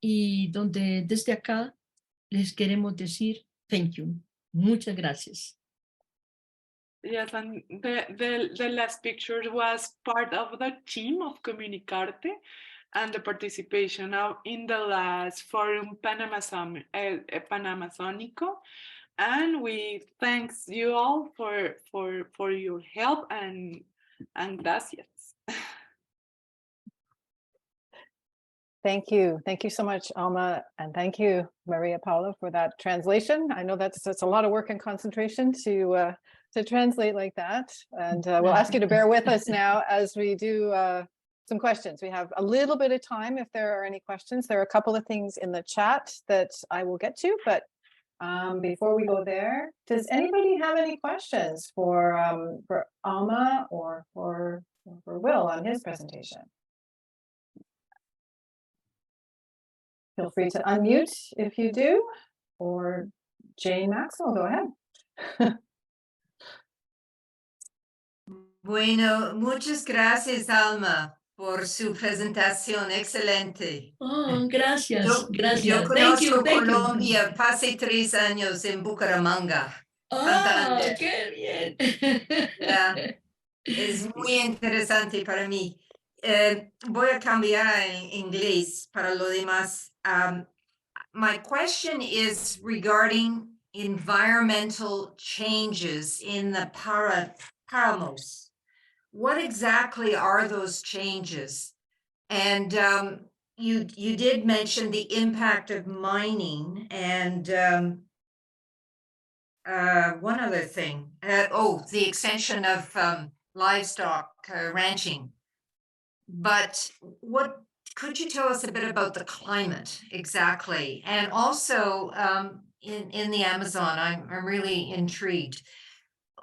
Y donde desde acá les queremos decir thank you. Muchas gracias. Yes, and the last picture was part of the team of Comunicarte and the participation in the last Forum Panamazónico. And we thanks you all for your help and gracias. Thank you. Thank you so much, Alma. And thank you, Maria Paula, for that translation. I know that's a lot of work and concentration to translate like that. And we'll ask you to bear with us now as we do some questions. We have a little bit of time if there are any questions. There are a couple of things in the chat that I will get to, but before we go there, does anybody have any questions for Alma or for Will on his presentation? Feel free to unmute if you do, or Jane Maxwell, go ahead. Bueno, muchas gracias, Alma, por su presentación excelente. Oh, gracias, Yo gracias. conozco Thank you. Colombia, pasé 3 años en Bucaramanga. Ah, Santander. qué bien. Ya, es muy interesante para mí. Voy a cambiar en inglés para lo demás. My question is regarding environmental changes in the Paramos. What exactly are those changes? And you did mention the impact of mining and one other thing. The extension of livestock ranching. But what could you tell us a bit about the climate exactly? And also in the Amazon, I'm really intrigued.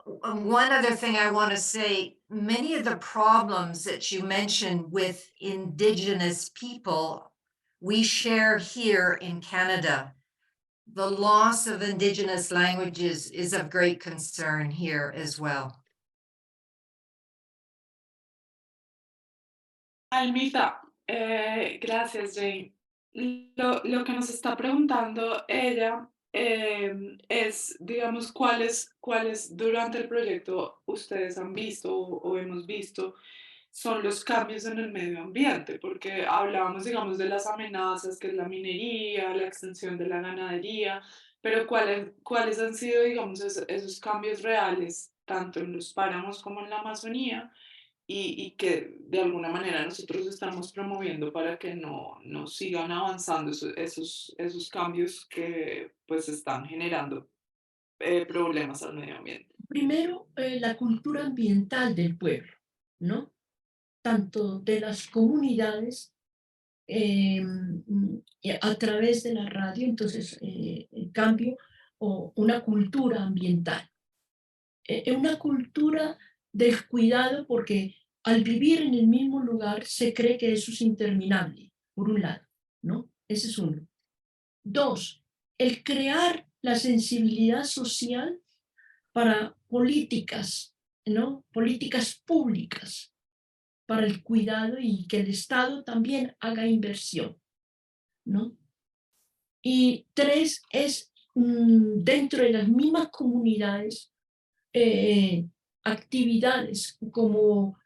One other thing I want to say, many of the problems that you mentioned with Indigenous people, we share here in Canada. The loss of Indigenous languages is of great concern here as well. Almita, gracias, Jane. Lo que nos está preguntando ella es, digamos, cuáles durante el proyecto ustedes han visto o hemos visto son los cambios en el medio ambiente, porque hablábamos, digamos, de las amenazas, que es la minería, la extensión de la ganadería, pero cuáles han sido, digamos, esos cambios reales, tanto en los páramos como en la Amazonía, y que de alguna manera nosotros estamos promoviendo para que no sigan avanzando esos cambios que pues están generando problemas al medio ambiente. Primero, la cultura ambiental del pueblo, ¿no? Tanto de las comunidades a través de la radio, entonces, en cambio, una cultura ambiental. Una cultura del cuidado, porque al vivir en el mismo lugar se cree que eso es interminable, por un lado, ¿no? Ese es uno. Dos, el crear la sensibilidad social para políticas, ¿no? Políticas públicas para el cuidado y que el Estado también haga inversión, ¿no? Y tres, es dentro de las mismas comunidades actividades como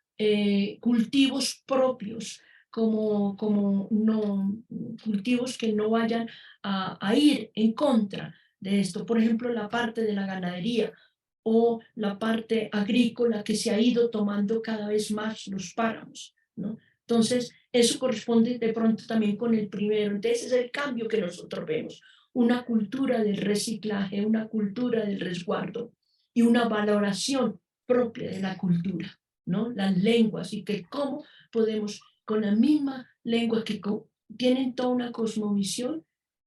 cultivos propios, como cultivos que no vayan a ir en contra de esto. Por ejemplo, la parte de la ganadería o la parte agrícola que se ha ido tomando cada vez más los páramos, ¿no? Entonces, eso corresponde de pronto también con el primero. Entonces, es el cambio que nosotros vemos. Una cultura del reciclaje, una cultura del resguardo y una valoración propia de la cultura, ¿no? Las lenguas y que cómo podemos con la misma lengua que tienen toda una cosmovisión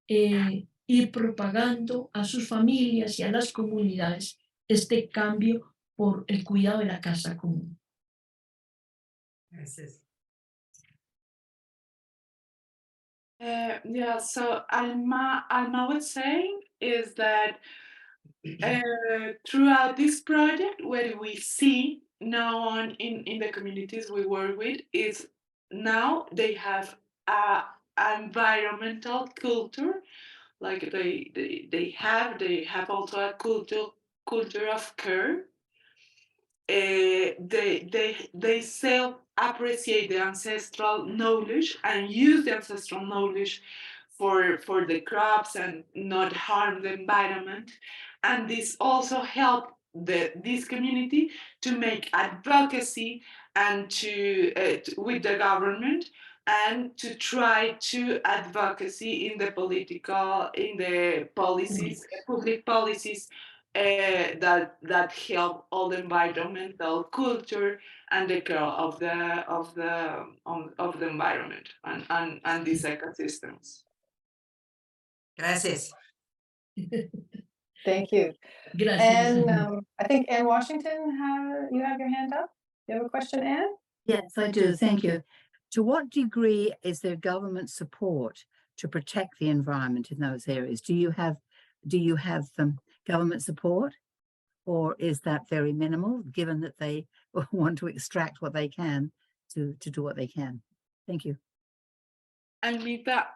ir propagando a sus familias y a las comunidades este cambio por el cuidado de la casa común. Gracias. Yeah, so Alma was saying is that throughout this project, what we see now on in the communities we work with is now they have a environmental culture, like they have also a culture of care. They self-appreciate the ancestral knowledge and use the ancestral knowledge for the crops and not harm the environment. And this also help this community to make advocacy and with the government and to try to advocacy in the policies, public policies that help all the environmental culture and the care of the environment and these ecosystems. Gracias. Thank you. Gracias. And I think Ann Washington, you have your hand up. You have a question, Ann? Yes, I do. Thank you. To what degree is there government support to protect the environment in those areas? Do you have government support, or is that very minimal, given that they want to extract what they can to do what they can? Thank you. Almita,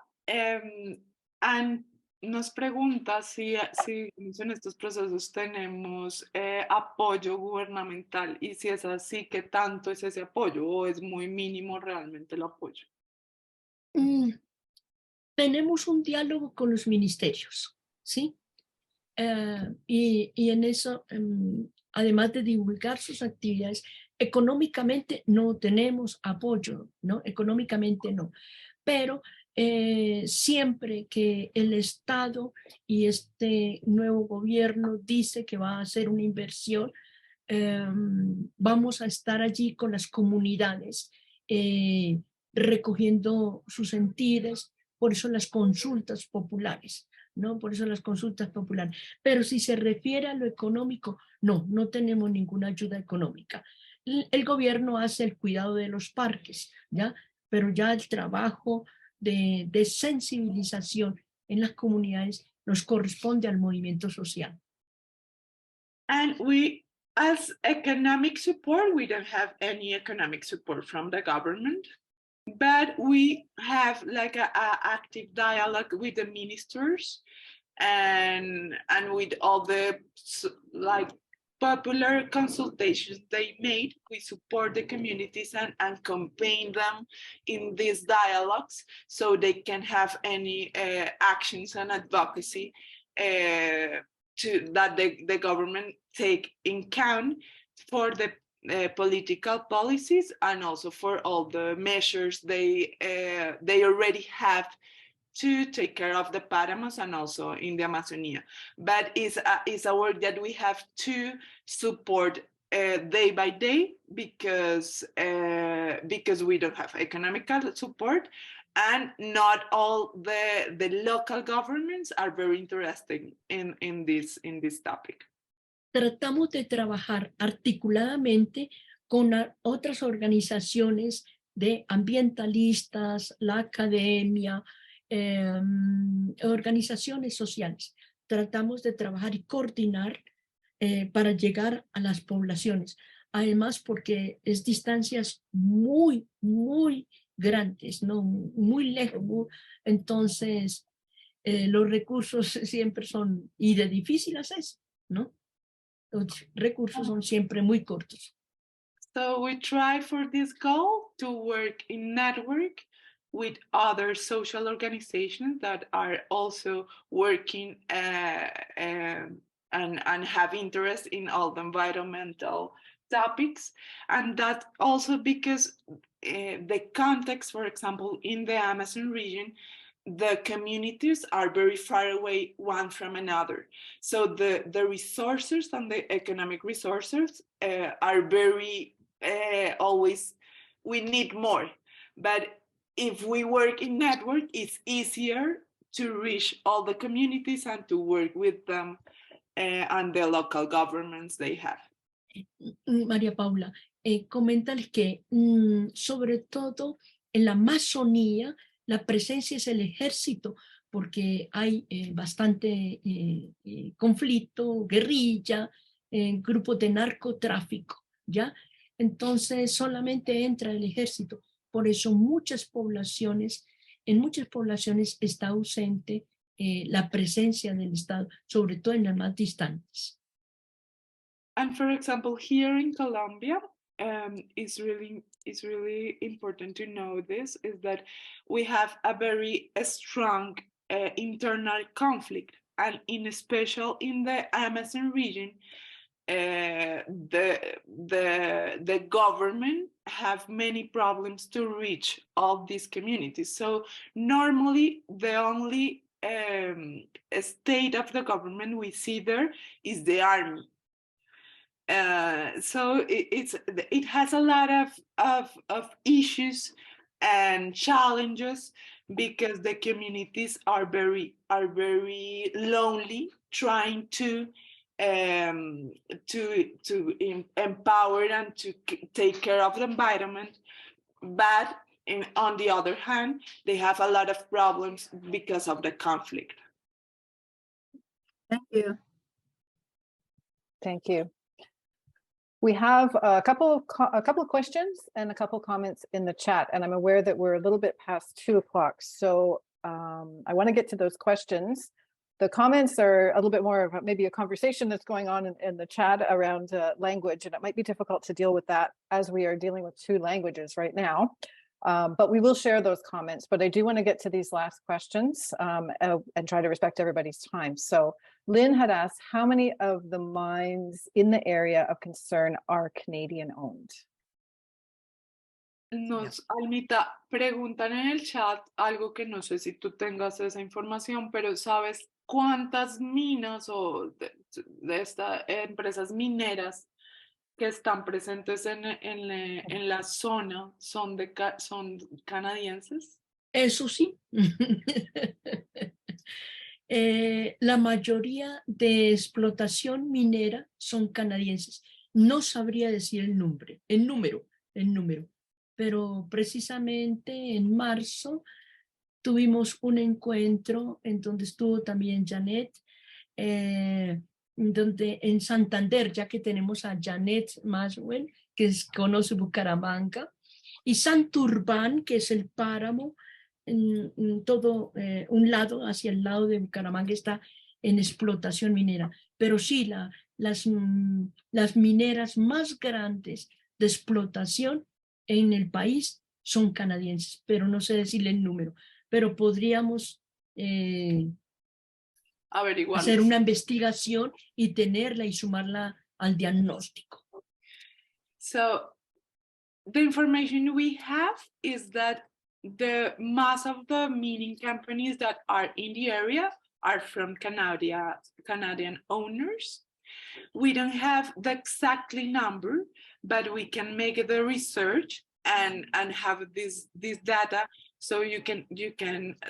Ann nos pregunta si en estos procesos tenemos apoyo gubernamental y si es así, ¿qué tanto es ese apoyo o es muy mínimo realmente el apoyo? Tenemos un diálogo con los ministerios, ¿sí? Y en eso, además de divulgar sus actividades, económicamente no tenemos apoyo, ¿no? Económicamente no. Pero siempre que el Estado y este nuevo gobierno dice que va a hacer una inversión, vamos a estar allí con las comunidades recogiendo sus sentires, por eso las consultas populares, ¿no? Por eso las consultas populares. Pero si se refiere a lo económico, no tenemos ninguna ayuda económica. El gobierno hace el cuidado de los parques, ¿ya? Pero ya el trabajo de sensibilización en las comunidades nos corresponde al movimiento social. And we, as economic support, we don't have any economic support from the government, but we have like a active dialogue with the ministers and with all the like popular consultations they made. We support the communities and campaign them in these dialogues so they can have any actions and advocacy that the government take in count for the political policies and also for all the measures they already have to take care of the Paramos and also in the Amazonia. But it's a work that we have to support day by day because we don't have economical support, and not all the local governments are very interested in this topic. Tratamos de trabajar articuladamente con otras organizaciones de ambientalistas, la academia, organizaciones sociales. Tratamos de trabajar y coordinar para llegar a las poblaciones. Además, porque es distancias muy, muy grandes, ¿no? Muy lejos. Entonces, los recursos siempre son, y de difícil acceso, ¿no? Los recursos son siempre muy cortos. So we try for this goal to work in network with other social organizations that are also working and have interest in all the environmental topics. And that also because the context, for example, in the Amazon region, the communities are very far away one from another. So the resources and the economic resources are very always, we need more. But if we work in network, it's easier to reach all the communities and to work with them and the local governments they have. María Paula, coméntales que sobre todo en la Amazonía la presencia es el ejército, porque hay bastante conflicto, guerrilla, grupos de narcotráfico, ¿ya? Entonces solamente entra el ejército. Por eso en muchas poblaciones está ausente la presencia del Estado, sobre todo en las más distantes. And for example, here in Colombia, it's really important to know this, is that we have a very strong internal conflict, and in special in the Amazon region, the government have many problems to reach all these communities. So normally the only state of the government we see there is the army. So it has a lot of issues and challenges because the communities are very lonely, trying to empower and to take care of the environment, but on the other hand, they have a lot of problems because of the conflict. Thank you. Thank you. We have a couple of questions and a couple of comments in the chat, and I'm aware that we're a little bit past 2 o'clock. So I want to get to those questions. The comments are a little bit more of maybe a conversation that's going on in the chat around language, and it might be difficult to deal with that as we are dealing with 2 languages right now. But we will share those comments. But I do want to get to these last questions and try to respect everybody's time. So Lynn had asked, how many of the mines in the area of concern are Canadian owned? Almita, preguntan en el chat algo que no sé si tú tengas esa información, pero ¿sabes cuántas minas o de estas empresas mineras que están presentes en la zona son canadienses? Eso sí. La mayoría de explotación minera son canadienses. No sabría decir el número, pero precisamente en marzo tuvimos un encuentro en donde estuvo también Janet, donde en Santander, ya que tenemos a Janet Maswell, que conoce Bucaramanga, y Santurbán, que es el páramo, en todo un lado, hacia el lado de Bucaramanga, está en explotación minera. Pero sí, las mineras más grandes de explotación en el país son canadienses, pero no sé decirle el número. Pero podríamos hacer una investigación y tenerla y sumarla al diagnóstico. So, the information we have is that the most of the mining companies that are in the area are from Canadian owners. We don't have the exactly number, but we can make the research and have this data, so we can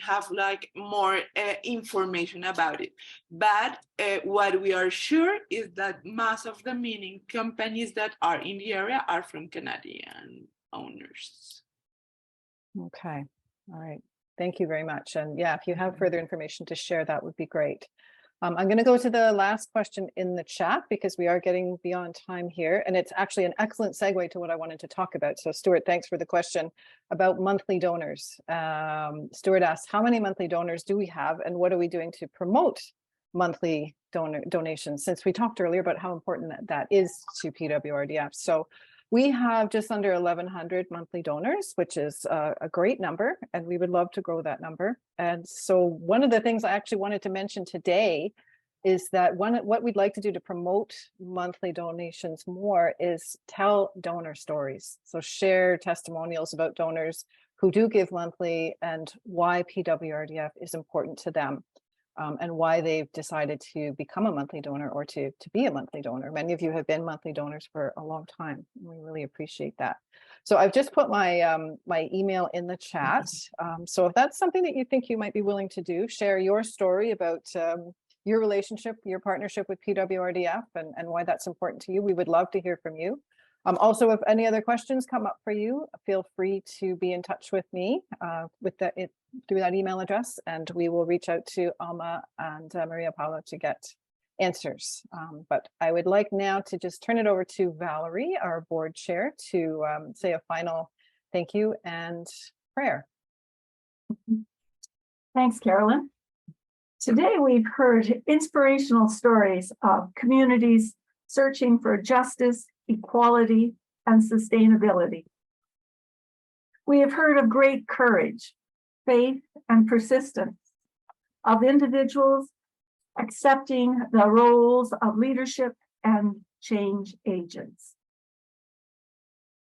have like more information about it. But what we are sure is that most of the mining companies that are in the area are from Canadian owners. Okay, all right. Thank you very much. And yeah, if you have further information to share, that would be great. I'm going to go to the last question in the chat because we are getting beyond time here. And it's actually an excellent segue to what I wanted to talk about. So Stuart, thanks for the question about monthly donors. Stuart asked, how many monthly donors do we have and what are we doing to promote monthly donations? Since we talked earlier about how important that is to PWRDF. So we have just under 1,100 monthly donors, which is a great number, and we would love to grow that number. And so one of the things I actually wanted to mention today is that what we'd like to do to promote monthly donations more is tell donor stories. So share testimonials about donors who do give monthly and why PWRDF is important to them. And why they've decided to become a monthly donor or to be a monthly donor. Many of you have been monthly donors for a long time. We really appreciate that. So I've just put my my email in the chat. So if that's something that you think you might be willing to do, share your story about your relationship, your partnership with PWRDF and why that's important to you. We would love to hear from you. Also, if any other questions come up for you, feel free to be in touch with me through that email address, and we will reach out to Alma and Maria Paula to get answers. But I would like now to just turn it over to Valerie, our board chair, to say a final thank you and prayer. Thanks, Carolyn. Today, we've heard inspirational stories of communities searching for justice, equality, and sustainability. We have heard of great courage, faith, and persistence of individuals accepting the roles of leadership and change agents.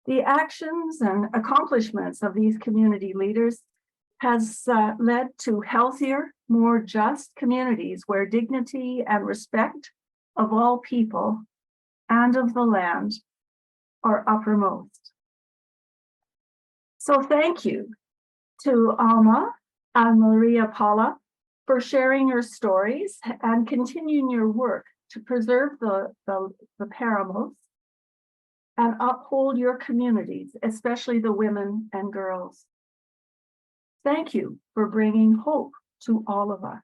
The actions and accomplishments of these community leaders has led to healthier, more just communities where dignity and respect of all people and of the land are uppermost. So thank you to Alma and Maria Paula for sharing your stories and continuing your work to preserve the Paramos and uphold your communities, especially the women and girls. Thank you for bringing hope to all of us.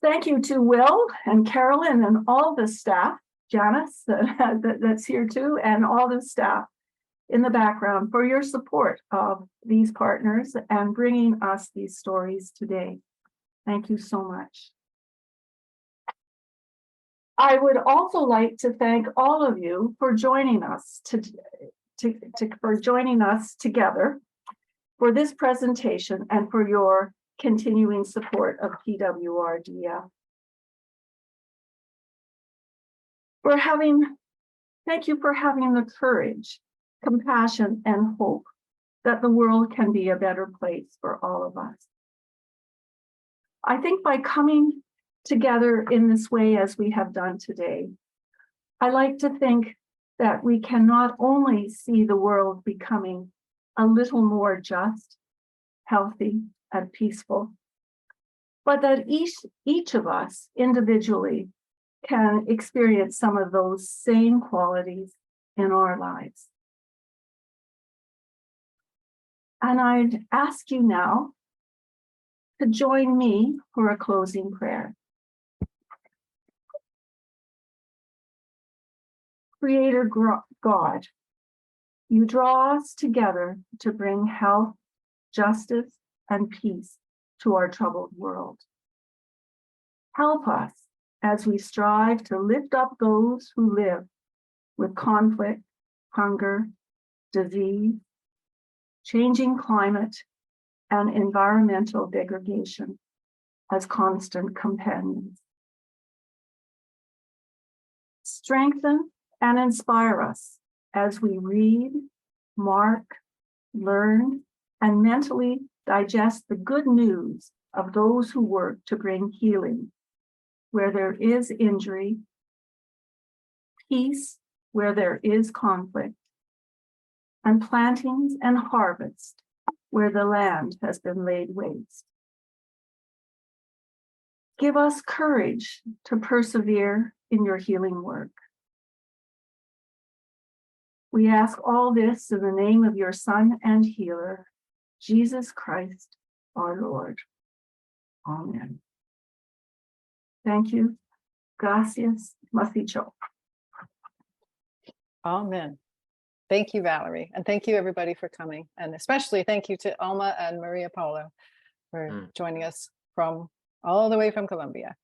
Thank you to Will and Carolyn and all the staff, Janice that's here too, and all the staff in the background for your support of these partners and bringing us these stories today. Thank you so much. I would also like to thank all of you for joining us together for this presentation and for your continuing support of PWRDF. Thank you for having the courage, compassion, and hope that the world can be a better place for all of us. I think by coming together in this way as we have done today, I like to think that we can not only see the world becoming a little more just, healthy, and peaceful, but that each of us individually can experience some of those same qualities in our lives. And I'd ask you now to join me for a closing prayer. Creator God, you draw us together to bring health, justice, and peace to our troubled world. Help us as we strive to lift up those who live with conflict, hunger, disease, changing climate, and environmental degradation as constant companions. Strengthen and inspire us as we read, mark, learn, and mentally digest the good news of those who work to bring healing where there is injury, peace where there is conflict, and plantings and harvest where the land has been laid waste. Give us courage to persevere in your healing work. We ask all this in the name of your Son and Healer, Jesus Christ, our Lord. Amen. Thank you. Gracias. Masicho. Amen. Thank you, Valerie. And thank you, everybody, for coming. And especially thank you to Alma and Maria Paula for joining us from all the way from Colombia.